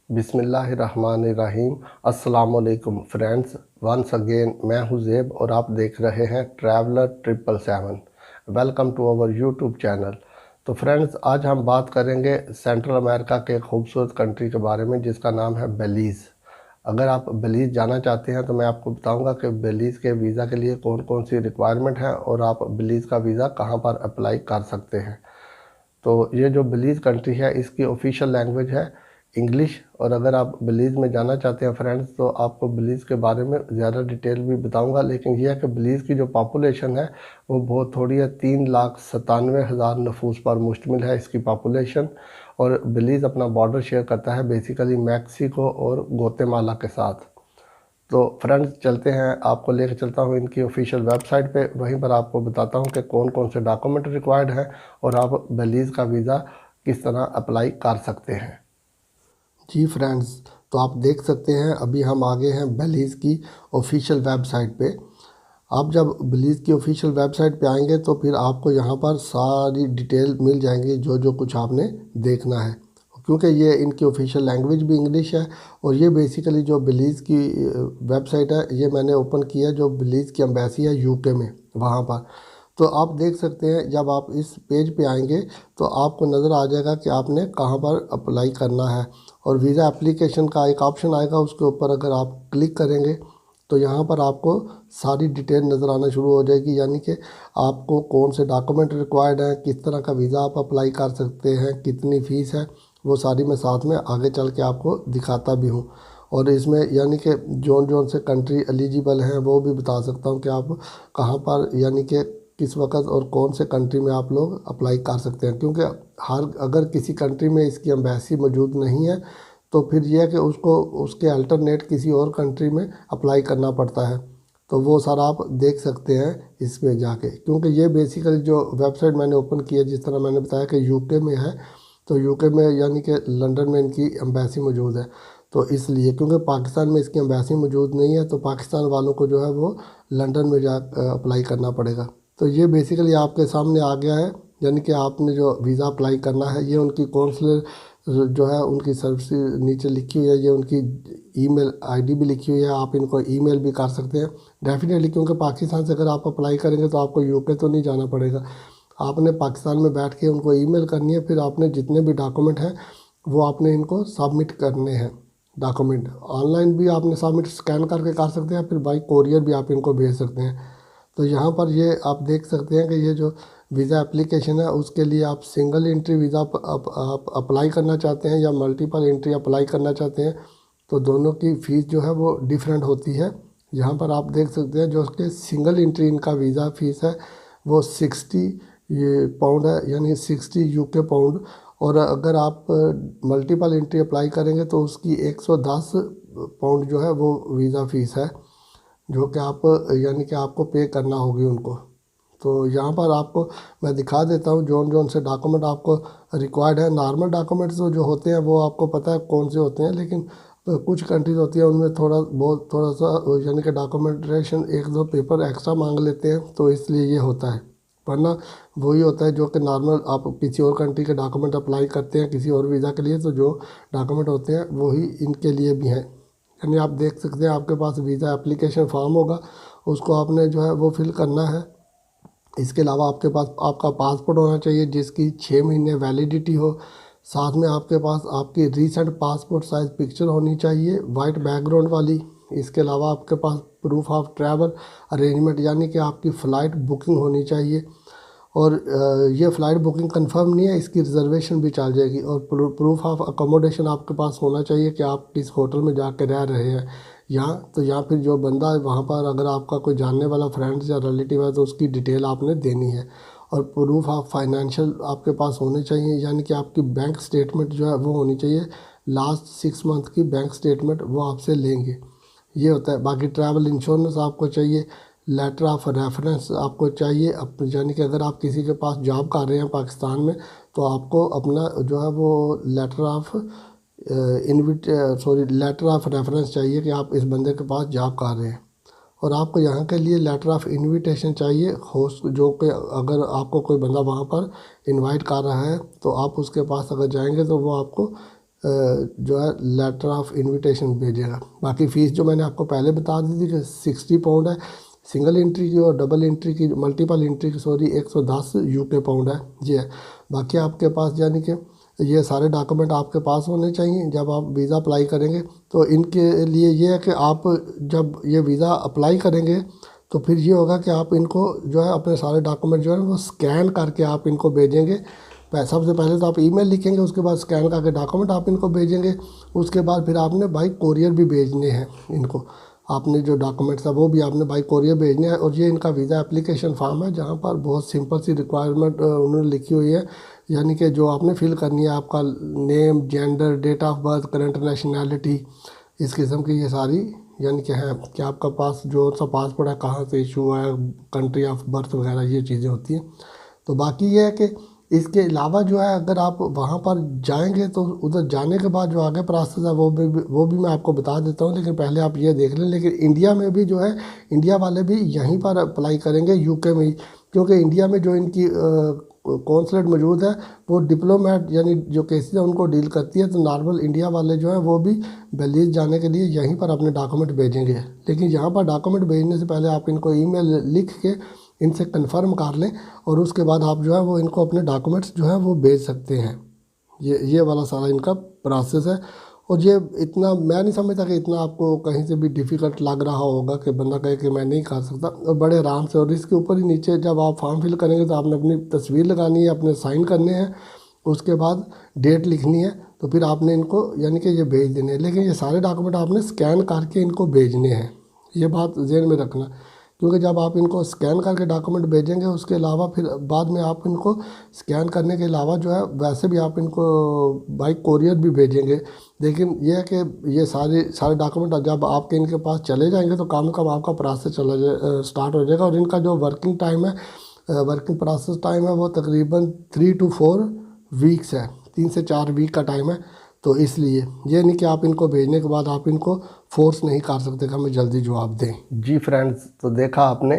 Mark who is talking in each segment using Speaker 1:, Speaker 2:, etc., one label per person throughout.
Speaker 1: बिस्मिल्लाहिर्रहमानिर्रहीम। अस्सलामुअलैकुम friends, once again मैं हूं ज़ेब और आप देख रहे हैं traveller 777। Welcome to our YouTube channel. तो फ्रेंड्स, आज हम बात करेंगे सेंट्रल अमेरिका के खूबसूरत कंट्री के बारे में जिसका नाम है बेलीज़। अगर आप बेलीज़ जाना चाहते हैं तो मैं आपको बताऊंगा कि बेलीज़ के वीज़ा के लिए कौन कौन सी रिक्वायरमेंट है और आप बेलीज़ का वीज़ा कहां पर अप्लाई कर सकते हैं। तो ये जो बेलीज़ कंट्री है इसकी ऑफिशियल लैंग्वेज है इंग्लिश। और अगर आप बेलीज़ में जाना चाहते हैं फ्रेंड्स तो आपको बेलीज़ के बारे में ज़्यादा डिटेल भी बताऊंगा, लेकिन यह है कि बेलीज़ की जो पॉपुलेशन है वो बहुत थोड़ी है। 3,97,000 नफूस पर मुश्तमिल है इसकी पॉपुलेशन। और बेलीज़ अपना बॉर्डर शेयर करता है बेसिकली मैक्सिको और ग्वाटेमाला के साथ। तो फ्रेंड्स, चलते हैं, आपको लेकर चलता हूँ इनकी ऑफिशियल वेबसाइट पे। वहीं पर आपको बताता हूँ कि कौन कौन से डॉक्यूमेंट रिक्वायर्ड हैं और आप बेलीज़ का वीज़ा किस तरह अप्लाई कर सकते हैं। जी फ्रेंड्स, तो आप देख सकते हैं अभी हम आगे हैं बेलीज़ की ऑफिशियल वेबसाइट पे। आप जब बेलीज़ की ऑफिशियल वेबसाइट पे आएंगे तो फिर आपको यहाँ पर सारी डिटेल मिल जाएंगी जो जो कुछ आपने देखना है, क्योंकि ये इनकी ऑफिशियल लैंग्वेज भी इंग्लिश है। और ये बेसिकली जो बेलीज़ की वेबसाइट है ये मैंने ओपन किया जो बेलीज़ की एम्बेसी है यूके में, वहाँ पर। तो आप देख सकते हैं जब आप इस पेज पे आएंगे तो आपको नज़र आ जाएगा कि आपने कहाँ पर अप्लाई करना है। और वीज़ा एप्लीकेशन का एक ऑप्शन आएगा, उसके ऊपर अगर आप क्लिक करेंगे तो यहाँ पर आपको सारी डिटेल नज़र आना शुरू हो जाएगी, यानी कि आपको कौन से डॉक्यूमेंट रिक्वायर्ड हैं, किस तरह का वीज़ा आप अप्लाई कर सकते हैं, कितनी फ़ीस है, वो सारी मैं साथ में आगे चल के आपको दिखाता भी हूँ। और इसमें यानी कि जोन जोन से कंट्री एलिजिबल हैं वो भी बता सकता हूँ कि आप कहाँ पर यानी कि किस वक्त और कौन से कंट्री में आप लोग अप्लाई कर सकते हैं। क्योंकि हर अगर किसी कंट्री में इसकी एम्बेसी मौजूद नहीं है तो फिर यह है कि उसको उसके अल्टरनेट किसी और कंट्री में अप्लाई करना पड़ता है। तो वो सारा आप देख सकते हैं इसमें जाके, क्योंकि ये बेसिकली जो वेबसाइट मैंने ओपन की है जिस तरह मैंने बताया कि यूके में है। तो यूके में यानी कि लंदन में इनकी एम्बेसी मौजूद है। तो इसलिए क्योंकि पाकिस्तान में इसकी एम्बेसी मौजूद नहीं है तो पाकिस्तान वालों को जो है वो लंदन में जा अप्लाई करना पड़ेगा। तो ये बेसिकली आपके सामने आ गया है, यानी कि आपने जो वीज़ा अप्लाई करना है ये उनकी कौंसलर जो है उनकी सर्विस नीचे लिखी हुई है, ये उनकी ईमेल आईडी भी लिखी हुई है, आप इनको ईमेल भी कर सकते हैं डेफिनेटली। क्योंकि पाकिस्तान से अगर आप अप्लाई करेंगे तो आपको यूके तो नहीं जाना पड़ेगा, आपने पाकिस्तान में बैठ के उनको ईमेल करनी है। फिर आपने जितने भी डॉक्यूमेंट हैं वो आपने इनको सबमिट करने हैं। डॉक्यूमेंट ऑनलाइन भी आपने सबमिट स्कैन करके कर सकते हैं, फिर बाई कोरियर भी आप इनको भेज सकते हैं। तो यहाँ पर ये आप देख सकते हैं कि ये जो वीज़ा एप्लीकेशन है उसके लिए आप सिंगल एंट्री वीज़ा आप अप्लाई करना चाहते हैं या मल्टीपल एंट्री अप्लाई करना चाहते हैं तो दोनों की फ़ीस जो है वो डिफरेंट होती है। यहाँ पर आप देख सकते हैं जो उसके सिंगल एंट्री इनका वीज़ा फ़ीस है वो 60 ये पाउंड है, यानी 60 यूके पाउंड। और अगर आप मल्टीपल एंट्री अप्लाई करेंगे तो उसकी 110 पाउंड जो है वो वीज़ा फ़ीस है, जो कि आप यानी कि आपको पे करना होगी उनको। तो यहाँ पर आपको मैं दिखा देता हूँ जोन जोन से डॉक्यूमेंट आपको रिक्वायर्ड है। नॉर्मल डॉक्यूमेंट्स जो होते हैं वो आपको पता है कौन से होते हैं, लेकिन कुछ कंट्रीज होती है उनमें थोड़ा सा यानी कि डॉक्यूमेंटेशन एक दो पेपर एक्स्ट्रा मांग लेते हैं, तो इसलिए ये होता है। वरना वही होता है जो कि नॉर्मल आप किसी और कंट्री के डॉक्यूमेंट अप्लाई करते हैं किसी और वीज़ा के लिए, तो जो डॉक्यूमेंट होते हैं वही इनके लिए भी हैं। यानी आप देख सकते हैं आपके पास वीज़ा एप्लीकेशन फॉर्म होगा, उसको आपने जो है वो फिल करना है। इसके अलावा आपके पास आपका पासपोर्ट होना चाहिए जिसकी 6 महीने वैलिडिटी हो। साथ में आपके पास आपकी रीसेंट पासपोर्ट साइज़ पिक्चर होनी चाहिए वाइट बैकग्राउंड वाली। इसके अलावा आपके पास प्रूफ ऑफ ट्रैवल अरेंजमेंट यानी कि आपकी फ़्लाइट बुकिंग होनी चाहिए। और ये फ़्लाइट बुकिंग कंफर्म नहीं है, इसकी रिजर्वेशन भी चल जाएगी। और प्रूफ ऑफ अकोमोडेशन आपके पास होना चाहिए कि आप किस होटल में जाके रह रहे हैं यहाँ। तो या फिर जो बंदा है वहाँ पर अगर आपका कोई जानने वाला फ्रेंड्स या रिलेटिव है तो उसकी डिटेल आपने देनी है। और प्रूफ ऑफ फाइनेंशियल आपके पास होने चाहिए, यानी कि आपकी बैंक स्टेटमेंट जो है वो होनी चाहिए। लास्ट 6 मंथ की बैंक स्टेटमेंट वो आपसे लेंगे, ये होता है। बाकी ट्रैवल इंश्योरेंस आपको चाहिए, लेटर ऑफ रेफरेंस आपको चाहिए। अब यानी कि अगर आप किसी के पास जॉब कर रहे हैं पाकिस्तान में तो आपको अपना जो है वो letter of letter of reference चाहिए कि आप इस बंदे के पास जॉब कर रहे हैं। और आपको यहाँ के लिए लेटर ऑफ इनविटेशन चाहिए होस्ट, जो कि अगर आपको कोई बंदा वहाँ पर इनवाइट कर रहा है तो आप उसके पास अगर जाएंगे तो वो आपको जो है लेटर ऑफ इनविटेशन भेजेगा। बाकी फ़ीस जो मैंने आपको पहले बता दी थी कि 60 पाउंड है सिंगल एंट्री की, और डबल एंट्री की मल्टीपल एंट्री की 110 यूके पाउंड है जी है। बाकी आपके पास यानी कि ये सारे डॉक्यूमेंट आपके पास होने चाहिए जब आप वीज़ा अप्लाई करेंगे। तो इनके लिए ये है कि आप जब ये वीज़ा अप्लाई करेंगे तो फिर ये होगा कि आप इनको जो है अपने सारे डॉक्यूमेंट जो है वो स्कैन करके आप इनको भेजेंगे। सबसे पहले तो आप ईमेल लिखेंगे, उसके बाद स्कैन करके डॉक्यूमेंट आप इनको भेजेंगे। उसके बाद फिर आपने बाई कोरियर भी भेजने हैं इनको, आपने जो डॉक्यूमेंट्स है वो भी आपने बाई कोरियर भेजने हैं। और ये इनका वीज़ा एप्लीकेशन फॉर्म है जहाँ पर बहुत सिंपल सी रिक्वायरमेंट उन्होंने लिखी हुई है, यानी कि जो आपने फिल करनी है आपका name, gender, date of birth, current nationality, इस किस्म की ये सारी यानी कि है कि आपका पास जो सा पासपोर्ट है कहाँ से इशू है, कंट्री ऑफ बर्थ वगैरह ये चीज़ें होती हैं। तो बाकी ये है कि इसके अलावा जो है अगर आप वहाँ पर जाएंगे तो उधर जाने के बाद जो आगे प्रोसेस है वो भी मैं आपको बता देता हूँ, लेकिन पहले आप ये देख लें। लेकिन इंडिया में भी जो है इंडिया वाले भी यहीं पर अप्लाई करेंगे यूके में ही, क्योंकि इंडिया में जो इनकी कौंसलेट मौजूद है वो डिप्लोमेट यानी जो केसेस है उनको डील करती है। तो नॉर्मल इंडिया वाले जो है वो भी बेलीज जाने के लिए यहीं पर अपने डॉक्यूमेंट भेजेंगे। लेकिन यहाँ पर डॉक्यूमेंट भेजने से पहले आप इनको ईमेल लिख के इनसे कंफर्म कर लें, और उसके बाद आप जो है वो इनको अपने डॉक्यूमेंट्स जो है वो भेज सकते हैं। ये वाला सारा इनका प्रोसेस है। और ये इतना मैं नहीं समझता कि इतना आपको कहीं से भी डिफ़िकल्ट लग रहा होगा कि बंदा कहे कि मैं नहीं कर सकता, और बड़े आराम से। और इसके ऊपर ही नीचे जब आप फॉर्म फिल करेंगे तो आपने अपनी तस्वीर लगानी है, अपने साइन करने हैं, उसके बाद डेट लिखनी है, तो फिर आपने इनको यानी कि ये भेज देने हैं। लेकिन ये सारे डॉक्यूमेंट आपने स्कैन करके इनको भेजने हैं, ये बात ज़हन में रखना। क्योंकि जब आप इनको स्कैन करके डॉक्यूमेंट भेजेंगे उसके अलावा फिर बाद में आप इनको स्कैन करने के अलावा जो है वैसे भी आप इनको बाई कोरियर भी भेजेंगे। लेकिन ये है कि ये सारे डॉक्यूमेंट जब आपके इनके पास चले जाएंगे तो कम कम आपका प्रोसेस स्टार्ट हो जाएगा। और इनका जो वर्किंग टाइम है, वर्किंग प्रोसेस टाइम है वो तकरीबन 3 to 4 वीक्स है, 3 से 4 वीक का टाइम है। तो इसलिए ये नहीं कि आप इनको भेजने के बाद आप इनको फोर्स नहीं कर सकते कि हमें जल्दी जवाब दें। जी फ्रेंड्स, तो देखा आपने,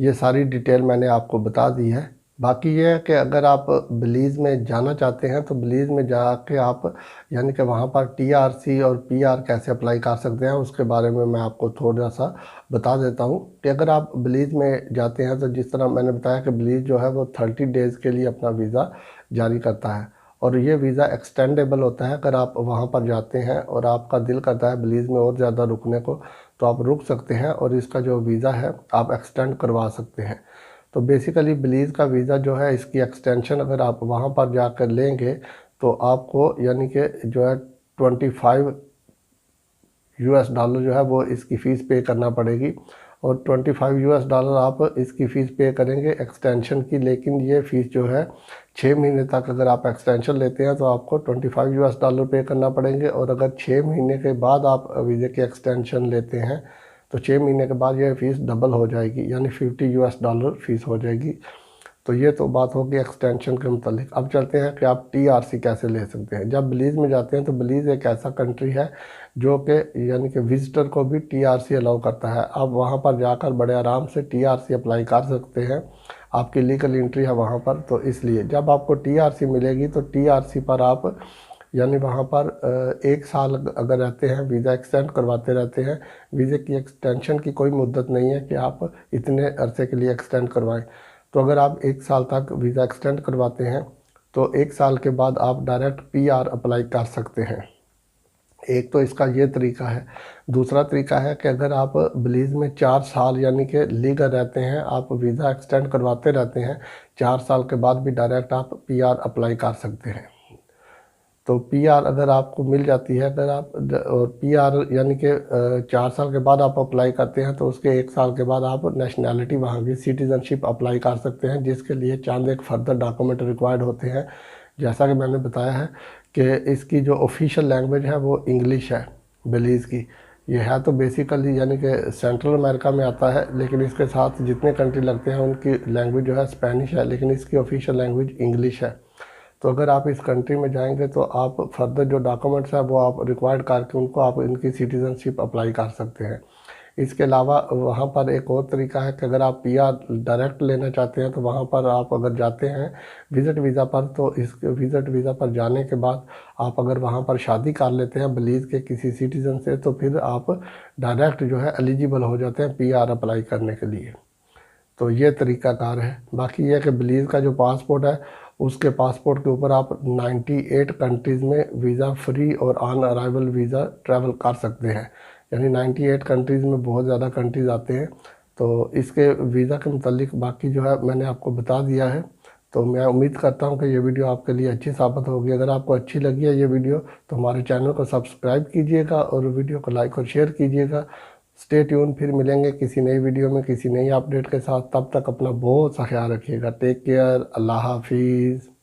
Speaker 1: ये सारी डिटेल मैंने आपको बता दी है। बाकी ये है कि अगर आप बेलीज़ में जाना चाहते हैं तो बेलीज़ में जाके आप यानी कि वहाँ पर TRC और PR कैसे अप्लाई कर सकते हैं उसके बारे में मैं आपको थोड़ा सा बता देता हूँ। कि अगर आप बेलीज़ में जाते हैं तो जिस तरह मैंने बताया कि बेलीज़ जो है वो 30 डेज़ के लिए अपना वीज़ा जारी करता है, और ये वीज़ा एक्सटेंडेबल होता है। अगर आप वहाँ पर जाते हैं और आपका दिल करता है बेलीज़ में और ज़्यादा रुकने को तो आप रुक सकते हैं, और इसका जो वीज़ा है आप एक्सटेंड करवा सकते हैं। तो बेसिकली बेलीज़ का वीज़ा जो है इसकी एक्सटेंशन अगर आप वहाँ पर जाकर लेंगे तो आपको यानी कि जो है $25 जो है वो इसकी फ़ीस पे करना पड़ेगी, और $25 आप इसकी फ़ीस पे करेंगे एक्सटेंशन की। लेकिन ये फ़ीस जो है 6 महीने तक अगर आप एक्सटेंशन लेते हैं तो आपको $25 पे करना पड़ेंगे, और अगर 6 महीने के बाद आप वीज़े की एक्सटेंशन लेते हैं तो 6 महीने के बाद यह फ़ीस डबल हो जाएगी, यानी $50 फ़ीस हो जाएगी। तो ये तो बात होगी एक्सटेंशन के मुतालिक। अब चलते हैं कि आप TRC कैसे ले सकते हैं। जब बेलीज़ में जाते हैं तो बेलीज़ एक ऐसा कंट्री है जो कि यानी कि विज़िटर को भी TRC अलाउ करता है। आप वहाँ पर जाकर बड़े आराम से TRC अप्लाई कर सकते हैं, आपकी लीगल एंट्री है वहाँ पर। तो इसलिए जब आपको TRC मिलेगी तो TRC पर आप यानी वहाँ पर 1 साल अगर रहते हैं, वीज़ा एक्सटेंड करवाते रहते हैं। वीज़े की एक्सटेंशन की कोई मुद्दत नहीं है कि आप इतने अरसे के लिए एक्सटेंड करवाएं। तो अगर आप 1 साल तक वीज़ा एक्सटेंड करवाते हैं तो 1 साल के बाद आप डायरेक्ट PR अप्लाई कर सकते हैं। एक तो इसका ये तरीका है। दूसरा तरीका है कि अगर आप बेलीज़ में 4 साल यानी कि लीगल रहते हैं, आप वीज़ा एक्सटेंड करवाते रहते हैं, 4 साल के बाद भी डायरेक्ट आप PR अप्लाई कर सकते हैं। तो PR अगर आपको मिल जाती है, अगर आप और PR यानी कि 4 साल के बाद आप अप्लाई करते हैं तो उसके 1 साल के बाद आप नेशनैलिटी वहाँ की सिटीज़नशिप अप्लाई कर सकते हैं, जिसके लिए चंद एक फर्दर डॉक्यूमेंट रिक्वायर्ड होते हैं। जैसा कि मैंने बताया है कि इसकी जो ऑफिशियल लैंग्वेज है वो इंग्लिश है बेलीज़ की। ये है तो बेसिकली यानी कि सेंट्रल अमेरिका में आता है, लेकिन इसके साथ जितने कंट्री लगते हैं उनकी लैंग्वेज जो है स्पेनिश है, लेकिन इसकी ऑफिशियल लैंग्वेज इंग्लिश है। तो अगर आप इस कंट्री में जाएंगे तो आप फर्दर जो डॉक्यूमेंट्स हैं वो आप रिक्वायर्ड करके उनको आप इनकी सिटीज़नशिप अप्लाई कर सकते हैं। इसके अलावा वहाँ पर एक और तरीका है कि अगर आप पीआर डायरेक्ट लेना चाहते हैं तो वहाँ पर आप अगर जाते हैं विज़िट वीज़ा पर, तो इस विज़िट वीज़ा पर जाने के बाद आप अगर वहाँ पर शादी कर लेते हैं बलीज़ के किसी सिटीज़न से, तो फिर आप डायरेक्ट जो है एलिजिबल हो जाते हैं पीआर अप्लाई करने के लिए। तो ये तरीक़ाकार है। बाकी ये कि बलीज़ का जो पासपोर्ट है उसके पासपोर्ट के ऊपर आप 98 कंट्रीज़ में वीज़ा फ्री और ऑन अराइवल वीज़ा ट्रैवल कर सकते हैं। यानी 98 कंट्रीज़ में बहुत ज़्यादा कंट्रीज़ आते हैं। तो इसके वीज़ा के मुतालिक बाकी जो है मैंने आपको बता दिया है। तो मैं उम्मीद करता हूँ कि ये वीडियो आपके लिए अच्छी साबित होगी। अगर आपको अच्छी लगी है ये वीडियो तो हमारे चैनल को सब्सक्राइब कीजिएगा और वीडियो को लाइक और शेयर कीजिएगा। स्टे ट्यून, फिर मिलेंगे किसी नई वीडियो में किसी नई अपडेट के साथ। तब तक अपना बहुत सा ख्याल रखिएगा। Take care. अल्लाह हाफिज़।